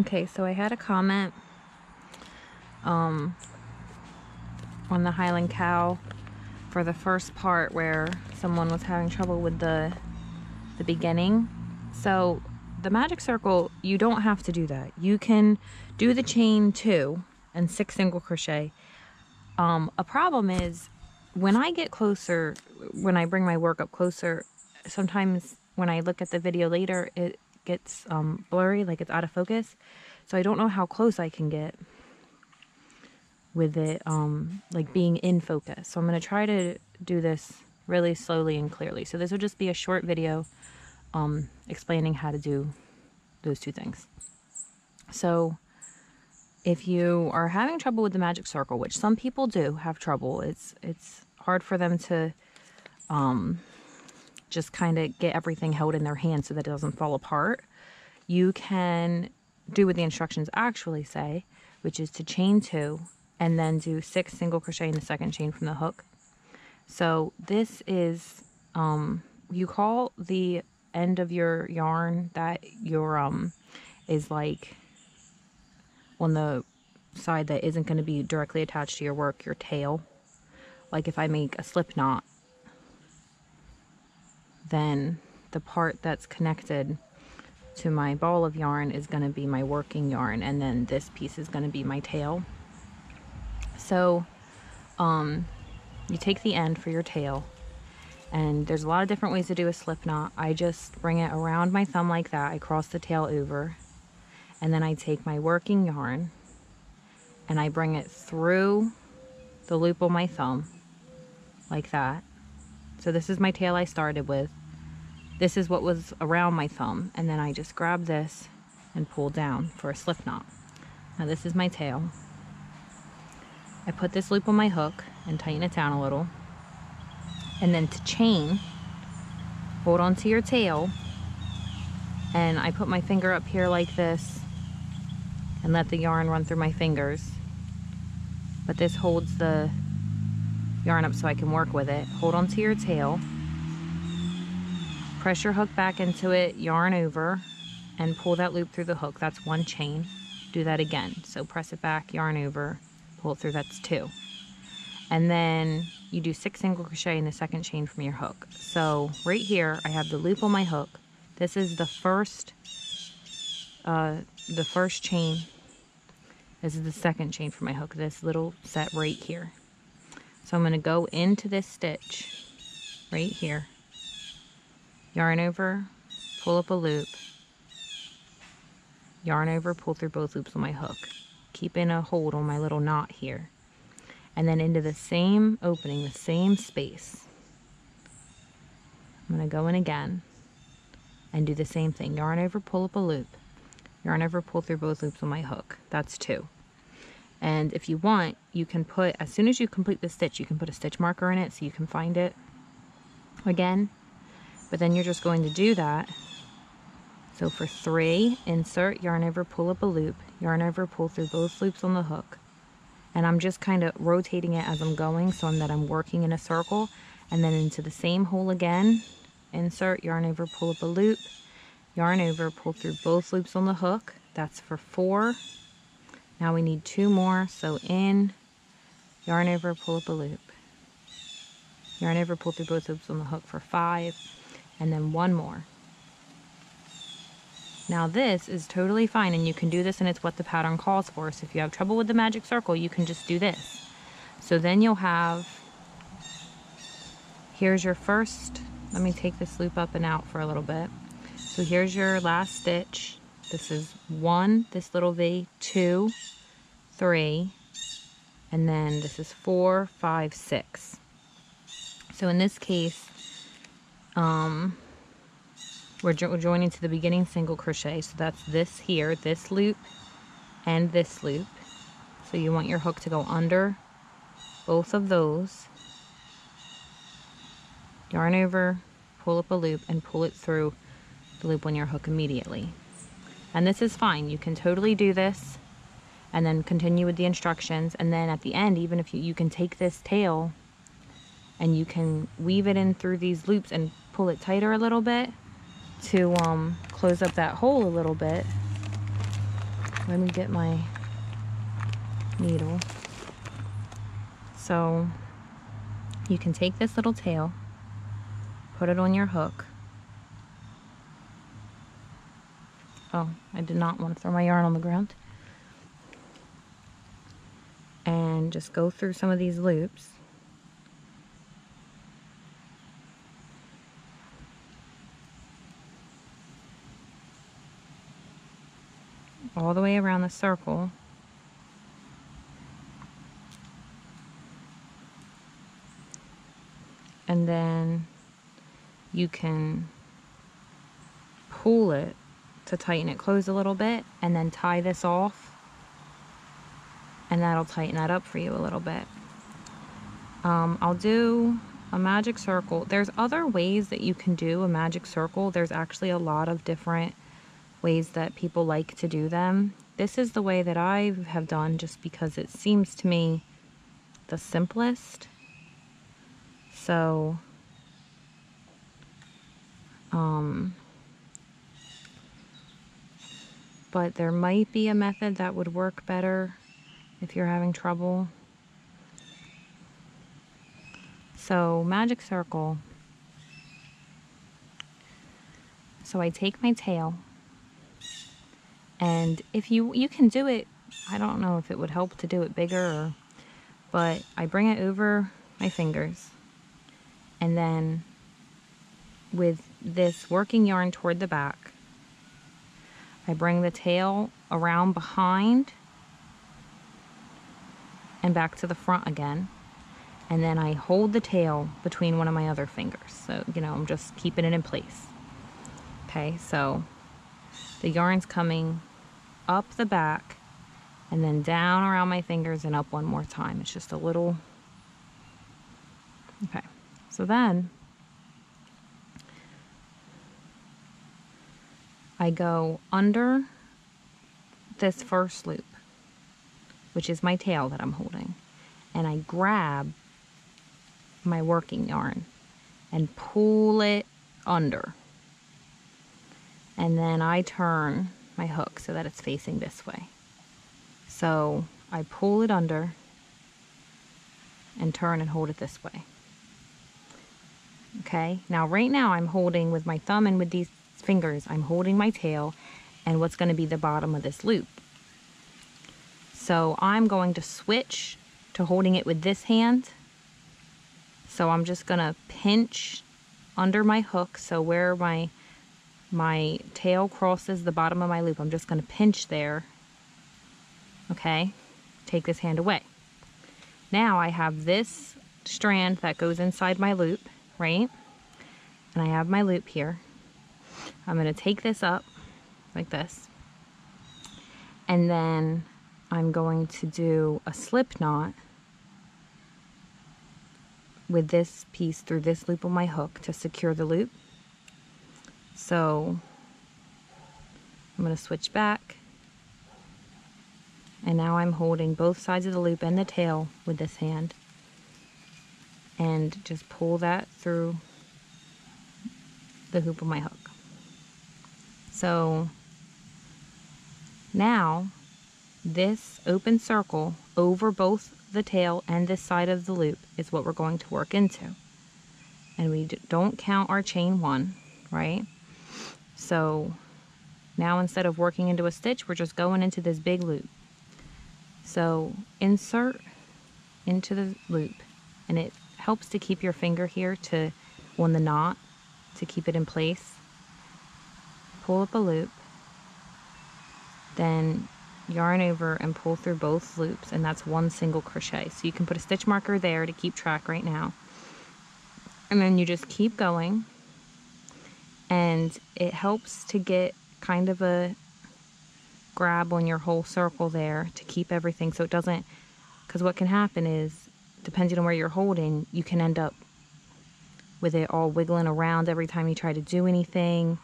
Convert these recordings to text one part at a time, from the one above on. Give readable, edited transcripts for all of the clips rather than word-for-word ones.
Okay, so I had a comment on the Highland cow for the first part where someone was having trouble with the beginning. So the magic circle, you don't have to do that. You can do the chain 2 and 6 single crochet. A problem is when I get closer, when I bring my work up closer, sometimes when I look at the video later, it gets blurry, like it's out of focus. So I don't know how close I can get with it, like being in focus. So I'm going to try to do this really slowly and clearly. So this will just be a short video explaining how to do those two things. So if you are having trouble with the magic circle, which some people do have trouble, it's hard for them to just kind of get everything held in their hand so that it doesn't fall apart. You can do what the instructions actually say, which is to chain 2 and then do 6 single crochet in the second chain from the hook. So this is, you call the end of your yarn that your is like on the side that isn't going to be directly attached to your work, your tail. Like if I make a slip knot, then the part that's connected to my ball of yarn is going to be my working yarn, and then this piece is going to be my tail. So you take the end for your tail, and there's a lot of different ways to do a slip knot. I just bring it around my thumb like that. I cross the tail over, and then I take my working yarn and I bring it through the loop on my thumb like that. So this is my tail I started with. This is what was around my thumb, and then I just grab this and pull down for a slip knot. Now this is my tail. I put this loop on my hook and tighten it down a little. And then to chain, hold on to your tail, and I put my finger up here like this and let the yarn run through my fingers. But this holds the yarn up so I can work with it. Hold on to your tail, press your hook back into it, yarn over, and pull that loop through the hook. That's 1 chain. Do that again. So press it back, yarn over, pull it through. That's 2. And then you do 6 single crochet in the second chain from your hook. So right here I have the loop on my hook. This is the first chain. This is the second chain from my hook, this little set right here. So I'm going to go into this stitch right here, yarn over, pull up a loop, yarn over, pull through both loops on my hook, keeping a hold on my little knot here, and then into the same opening, the same space. I'm going to go in again and do the same thing. Yarn over, pull up a loop, yarn over, pull through both loops on my hook. That's 2. And if you want, you can put, as soon as you complete the stitch, you can put a stitch marker in it so you can find it again. But then you're just going to do that. So for 3, insert, yarn over, pull up a loop, yarn over, pull through both loops on the hook. And I'm just kind of rotating it as I'm going so that I'm working in a circle. And then into the same hole again, insert, yarn over, pull up a loop, yarn over, pull through both loops on the hook. That's for 4. Now we need 2 more. So in, yarn over, pull up a loop, yarn over, pull through both loops on the hook for 5, and then 1 more. Now this is totally fine, and you can do this, and it's what the pattern calls for. So if you have trouble with the magic circle, you can just do this. So then you'll have, here's your first, let me take this loop up and out for a little bit. So here's your last stitch. This is 1, this little V, 2, 3, and then this is 4, 5, 6. So in this case, we're joining to the beginning single crochet. So that's this here, this loop, and this loop. So you want your hook to go under both of those. Yarn over, pull up a loop, and pull it through the loop on your hook immediately. And this is fine. You can totally do this and then continue with the instructions. And then at the end, even if you can take this tail and you can weave it in through these loops and pull it tighter a little bit to close up that hole a little bit. let me get my needle. So you can take this little tail, put it on your hook. Oh, I did not want to throw my yarn on the ground. And just go through some of these loops. All the way around the circle. And then you can pull it to tighten it closed a little bit, and then tie this off, and that'll tighten that up for you a little bit. I'll do a magic circle. There's other ways that you can do a magic circle. There's actually a lot of different ways that people like to do them. This is the way that I have done just because it seems to me the simplest. So but there might be a method that would work better if you're having trouble. So magic circle. So I take my tail, and if you can do it, I don't know if it would help to do it bigger, but I bring it over my fingers, and then with this working yarn toward the back, I bring the tail around behind and back to the front again, and then I hold the tail between one of my other fingers. So, you know, I'm just keeping it in place. Okay, so the yarn's coming up the back and then down around my fingers and up one more time. It's just a little... Okay, so then I go under this first loop, which is my tail that I'm holding, and I grab my working yarn and pull it under. And then I turn my hook so that it's facing this way. So I pull it under and turn and hold it this way. Okay, now right now I'm holding with my thumb and with these fingers, I'm holding my tail and what's going to be the bottom of this loop. So I'm going to switch to holding it with this hand. So I'm just going to pinch under my hook, so where my tail crosses the bottom of my loop, I'm just going to pinch there. Okay, take this hand away. Now I have this strand that goes inside my loop, right? And I have my loop here. I'm going to take this up like this, and then I'm going to do a slip knot with this piece through this loop of my hook to secure the loop. So I'm going to switch back, and now I'm holding both sides of the loop and the tail with this hand, and just pull that through the hoop of my hook. So now this open circle over both the tail and this side of the loop is what we're going to work into. And we don't count our chain one, right? So now instead of working into a stitch, we're just going into this big loop. So insert into the loop, and it helps to keep your finger here on the knot to keep it in place. Pull up a loop, then yarn over and pull through both loops, and that's one single crochet. So you can put a stitch marker there to keep track right now, and then you just keep going, and it helps to get kind of a grab on your whole circle there to keep everything so it doesn't, because what can happen is, depending on where you're holding, you can end up with it all wiggling around every time you try to do anything,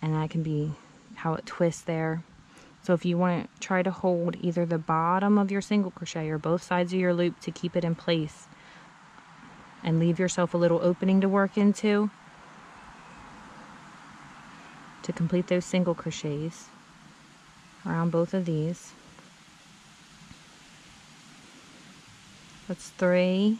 and that can be how it twists there. So if you want to try to hold either the bottom of your single crochet or both sides of your loop to keep it in place and leave yourself a little opening to work into to complete those single crochets, around both of these. That's 3.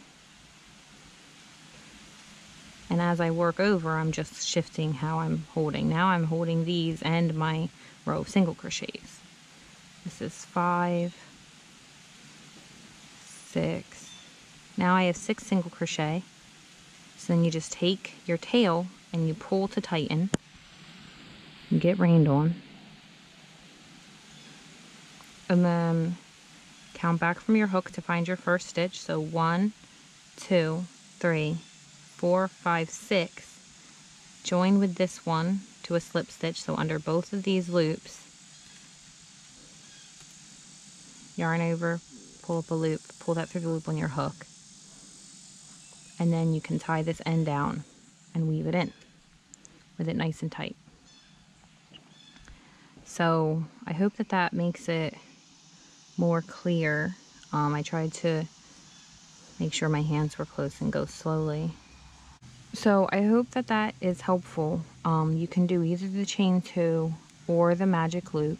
And as I work over, I'm just shifting how I'm holding. Now I'm holding these and my row of single crochets. This is 5, 6. Now I have 6 single crochet. So then you just take your tail and you pull to tighten and get rained on. And then count back from your hook to find your first stitch. So 1, 2, 3, 4, 5, 6. Join with this one to a slip stitch. So under both of these loops, yarn over, pull up a loop, pull that through the loop on your hook. And then you can tie this end down and weave it in with it nice and tight. So I hope that that makes it more clear. I tried to make sure my hands were close and go slowly. So I hope that that is helpful. You can do either the chain 2 or the magic loop.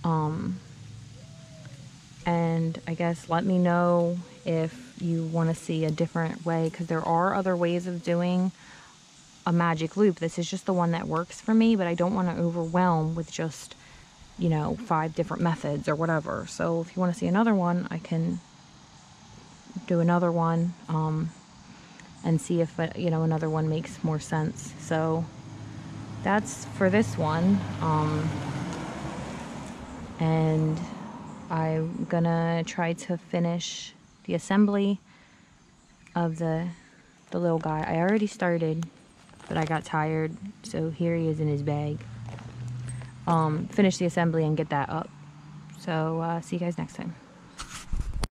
And I guess let me know if you want to see a different way, because there are other ways of doing a magic loop. This is just the one that works for me, but I don't want to overwhelm with just, you know, 5 different methods or whatever. So if you want to see another one, I can do another one and see if, you know, another one makes more sense. So that's for this one. And I'm gonna try to finish the assembly of the little guy. I already started, but I got tired, so here he is in his bag. Finish the assembly and get that up. So see you guys next time.